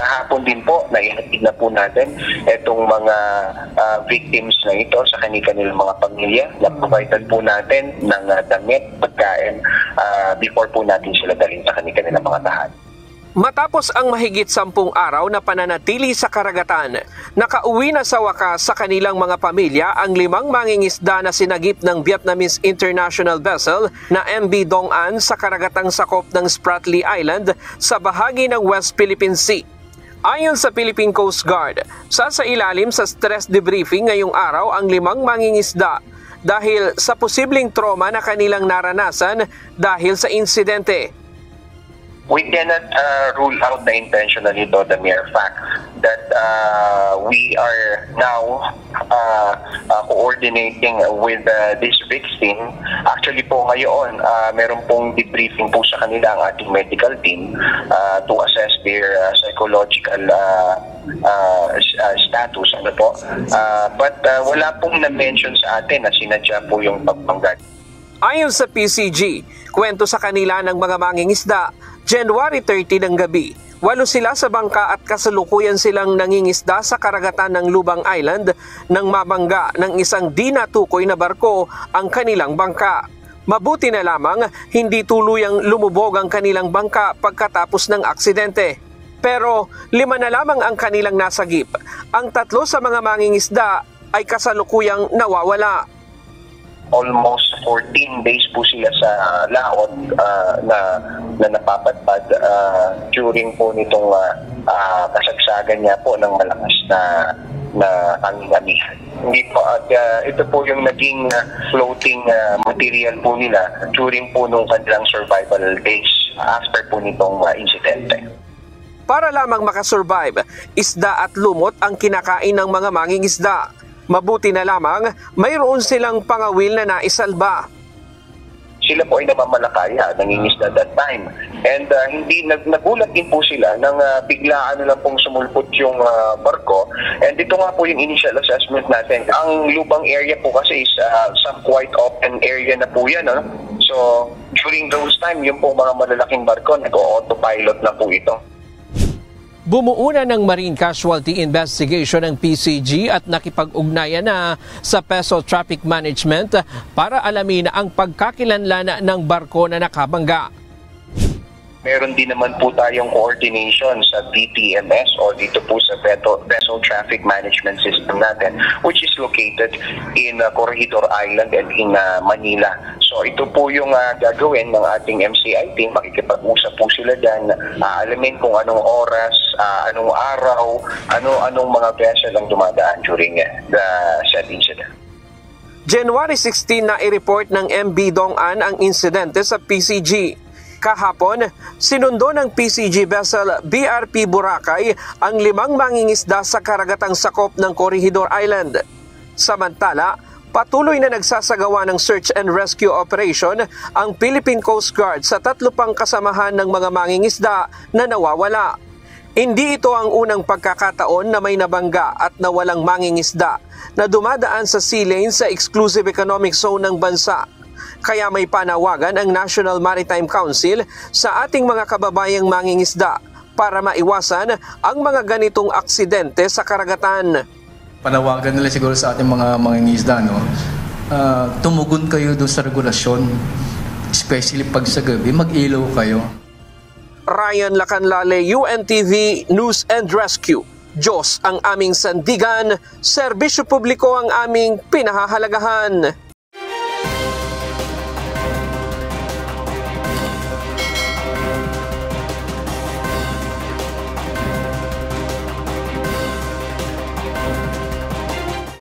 Kahapon din po, naihatid na po natin itong mga victims na ito sa kanilang mga pamilya. Na-providean po natin ng damit, pagkain, before po natin sila dalhin sa kanilang mga tahanan. Matapos ang mahigit 10 araw na pananatili sa karagatan, nakauwi na sa wakas sa kanilang mga pamilya ang 5 mangingisda na sinagip ng Vietnamese International Vessel na MV Dong An sa karagatang sakop ng Spratly Island sa bahagi ng West Philippine Sea. Ayon sa Philippine Coast Guard, sasailalim sa stress debriefing ngayong araw ang 5 mangingisda dahil sa posibleng trauma na kanilang naranasan dahil sa insidente. We cannot rule out the intentional ito, the mere fact that we are now coordinating with this victim. Actually po ngayon, meron pong debriefing po sa kanila ang ating medical team to assess their psychological status. But wala pong na-mention sa atin na sinadya po yung pagpanggap. Ayon sa PCG, kwento sa kanila ng mga mangingisda, January 30 ng gabi, 8 sila sa bangka at kasalukuyan silang nangingisda sa karagatan ng Lubang Island nang mabangga ng isang di natukoy na barko ang kanilang bangka. Mabuti na lamang hindi tuluyang lumubog ang kanilang bangka pagkatapos ng aksidente. Pero 5 na lamang ang kanilang nasagip. Ang 3 sa mga mangingisda ay kasalukuyang nawawala. Almost 14 days po sila sa laot na napapadpad during po nitong kasagsagan niya po ng malakas na kangingamihan. Hindi po, at ito po yung naging floating material po nila during po nung kanilang survival days after po nitong insidente. Para lamang makasurvive, isda at lumot ang kinakain ng mga mangingisda. Mabuti na lamang mayroon silang pangawil na naisalba. Sila po ay namamalakaya, nangingisda that time. And hindi nagulat din po sila nang biglaan na pong sumulpot yung barko. And ito nga po yung initial assessment natin. Ang lubang area po kasi is some quite open area na po yan. So during those time, yung po mga malalaking barko, nag-autopilot na po ito. Bumuuna ng Marine Casualty Investigation ng PCG at nakipag-ugnayan na sa PESO Traffic Management para alamin ang pagkakilanlan ng barko na nakabangga. Meron din naman po tayong coordination sa VTMS o dito po sa Vessel Traffic Management System natin, which is located in Corregidor Island and in Manila. So ito po yung gagawin ng ating MCI team. Makikipag-usap po sila dyan, alamin kung anong oras, anong araw, anong mga vessel ang dumadaan during the said incident. January 16 na i-report ng MV Dong An ang insidente sa PCG. Kahapon, sinundo ng PCG vessel BRP Boracay ang 5 mangingisda sa karagatang sakop ng Corregidor Island. Samantala, patuloy na nagsasagawa ng search and rescue operation ang Philippine Coast Guard sa 3 pang kasamahan ng mga mangingisda na nawawala. Hindi ito ang unang pagkakataon na may nabangga at nawalang mangingisda na dumadaan sa sea lane sa exclusive economic zone ng bansa. Kaya may panawagan ang National Maritime Council sa ating mga kababayang mangingisda para maiwasan ang mga ganitong aksidente sa karagatan. Panawagan nila siguro sa ating mga mangingisda, tumugon kayo doon sa regulasyon, especially pag sa gabi, mag-ilaw kayo. Ryan Lacanlale, UNTV News and Rescue. Diyos ang aming sandigan, serbisyo publiko ang aming pinahahalagahan.